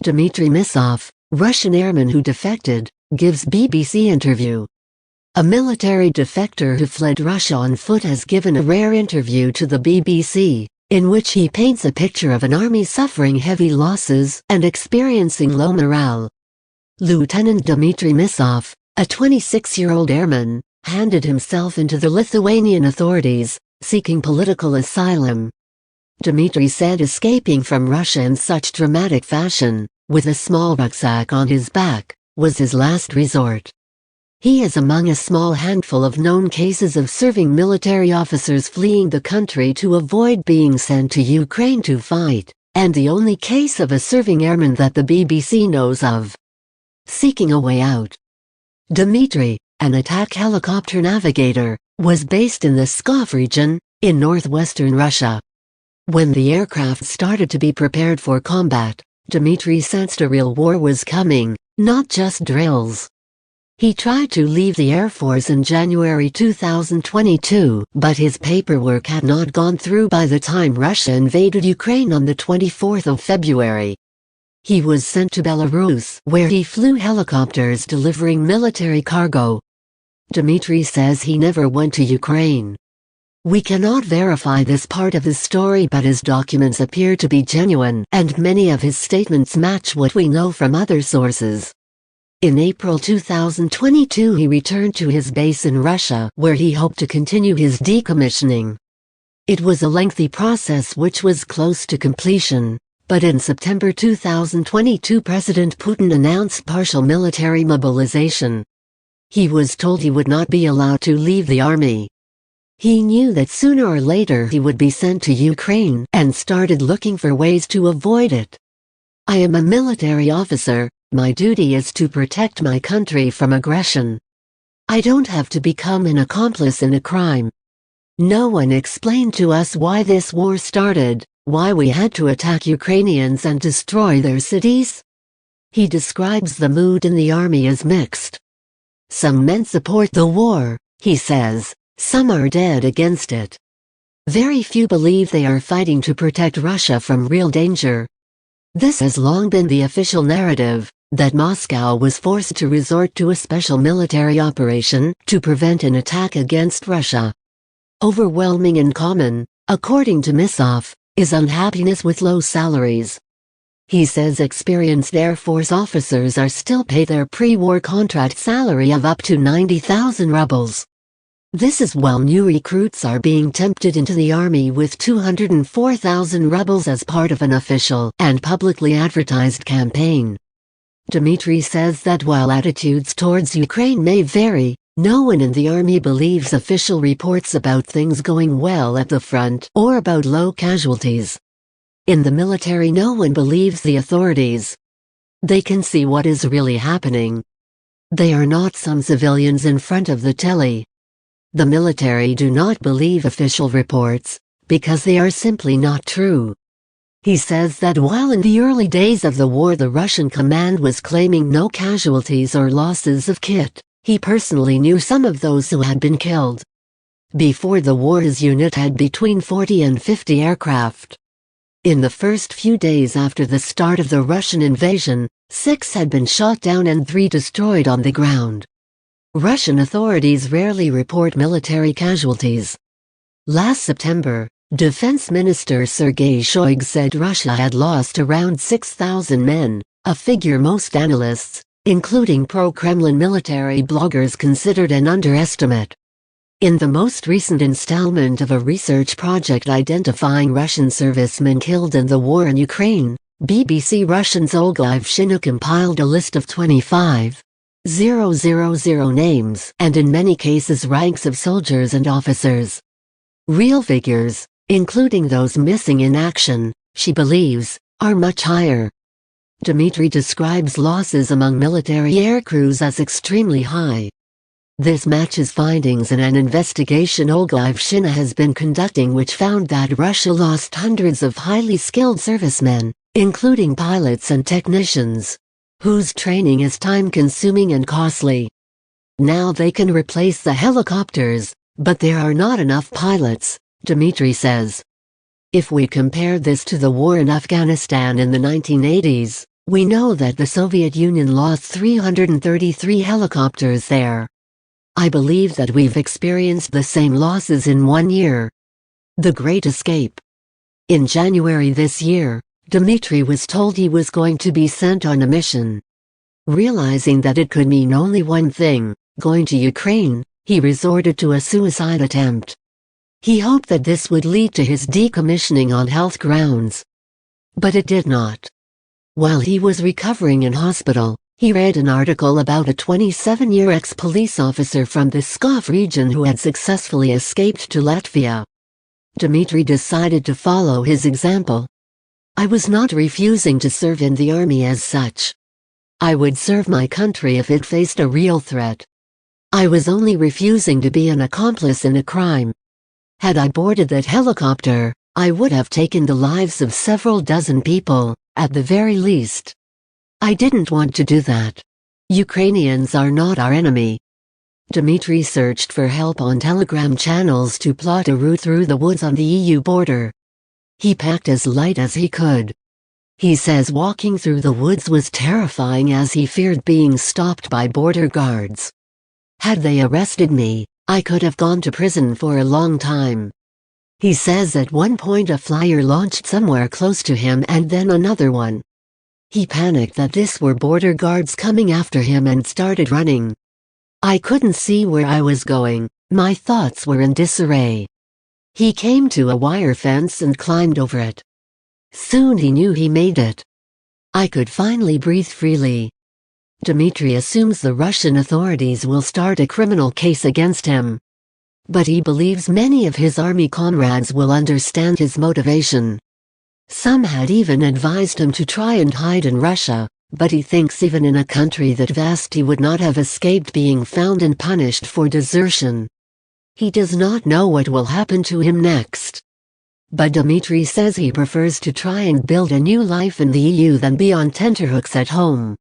Dmitry Mishov, Russian airman who defected, gives BBC interview. A military defector who fled Russia on foot has given a rare interview to the BBC, in which he paints a picture of an army suffering heavy losses and experiencing low morale. Lieutenant Dmitry Mishov, a 26-year-old airman, handed himself into the Lithuanian authorities, seeking political asylum. Dmitry said escaping from Russia in such dramatic fashion, with a small rucksack on his back, was his last resort. He is among a small handful of known cases of serving military officers fleeing the country to avoid being sent to Ukraine to fight, and the only case of a serving airman that the BBC knows of. Seeking a way out. Dmitry, an attack helicopter navigator, was based in the Pskov region, in northwestern Russia. When the aircraft started to be prepared for combat, Dmitry sensed a real war was coming, not just drills. He tried to leave the Air Force in January 2022, but his paperwork had not gone through by the time Russia invaded Ukraine on the 24th of February. He was sent to Belarus, where he flew helicopters delivering military cargo. Dmitry says he never went to Ukraine. We cannot verify this part of his story, but his documents appear to be genuine, and many of his statements match what we know from other sources. In April 2022 he returned to his base in Russia, where he hoped to continue his decommissioning. It was a lengthy process which was close to completion, but in September 2022 President Putin announced partial military mobilization. He was told he would not be allowed to leave the army. He knew that sooner or later he would be sent to Ukraine and started looking for ways to avoid it. I am a military officer, my duty is to protect my country from aggression. I don't have to become an accomplice in a crime. No one explained to us why this war started, why we had to attack Ukrainians and destroy their cities. He describes the mood in the army as mixed. Some men support the war, he says. Some are dead against it. Very few believe they are fighting to protect Russia from real danger. This has long been the official narrative, that Moscow was forced to resort to a special military operation to prevent an attack against Russia. Overwhelming and common, according to Mishov, is unhappiness with low salaries. He says experienced Air Force officers are still paid their pre-war contract salary of up to 90,000 rubles. This is while new recruits are being tempted into the army with 204,000 rubles as part of an official and publicly advertised campaign. Dmitry says that while attitudes towards Ukraine may vary, no one in the army believes official reports about things going well at the front or about low casualties. In the military, no one believes the authorities. They can see what is really happening. They are not some civilians in front of the telly. The military do not believe official reports, because they are simply not true. He says that while in the early days of the war the Russian command was claiming no casualties or losses of kit, he personally knew some of those who had been killed. Before the war his unit had between 40 and 50 aircraft. In the first few days after the start of the Russian invasion, 6 had been shot down and 3 destroyed on the ground. Russian authorities rarely report military casualties. Last September, Defense Minister Sergei Shoigu said Russia had lost around 6,000 men, a figure most analysts, including pro-Kremlin military bloggers, considered an underestimate. In the most recent installment of a research project identifying Russian servicemen killed in the war in Ukraine, BBC Russian's whodefected compiled a list of 25,000 names, and in many cases ranks of soldiers and officers. Real figures, including those missing in action, she believes, are much higher. Dmitry describes losses among military aircrews as extremely high. This matches findings in an investigation whodefected has been conducting, which found that Russia lost hundreds of highly skilled servicemen, including pilots and technicians, whose training is time-consuming and costly. Now they can replace the helicopters, but there are not enough pilots, Dmitry says. If we compare this to the war in Afghanistan in the 1980s, We know that the Soviet Union lost 333 helicopters there. I believe that we've experienced the same losses in 1 year. The Great Escape. In January this year, Dmitry was told he was going to be sent on a mission. Realizing that it could mean only one thing, going to Ukraine, he resorted to a suicide attempt. He hoped that this would lead to his decommissioning on health grounds. But it did not. While he was recovering in hospital, he read an article about a 27-year ex-police officer from the Pskov region who had successfully escaped to Latvia. Dmitry decided to follow his example. I was not refusing to serve in the army as such. I would serve my country if it faced a real threat. I was only refusing to be an accomplice in a crime. Had I boarded that helicopter, I would have taken the lives of several dozen people, at the very least. I didn't want to do that. Ukrainians are not our enemy. Dmitry searched for help on Telegram channels to plot a route through the woods on the EU border. He packed as light as he could. He says walking through the woods was terrifying as he feared being stopped by border guards. Had they arrested me, I could have gone to prison for a long time. He says at one point a flyer launched somewhere close to him and then another one. He panicked that this were border guards coming after him and started running. I couldn't see where I was going, my thoughts were in disarray. He came to a wire fence and climbed over it. Soon he knew he made it. I could finally breathe freely. Dmitry assumes the Russian authorities will start a criminal case against him. But he believes many of his army comrades will understand his motivation. Some had even advised him to try and hide in Russia, but he thinks even in a country that vast he would not have escaped being found and punished for desertion. He does not know what will happen to him next. But Dmitry says he prefers to try and build a new life in the EU than be on tenterhooks at home.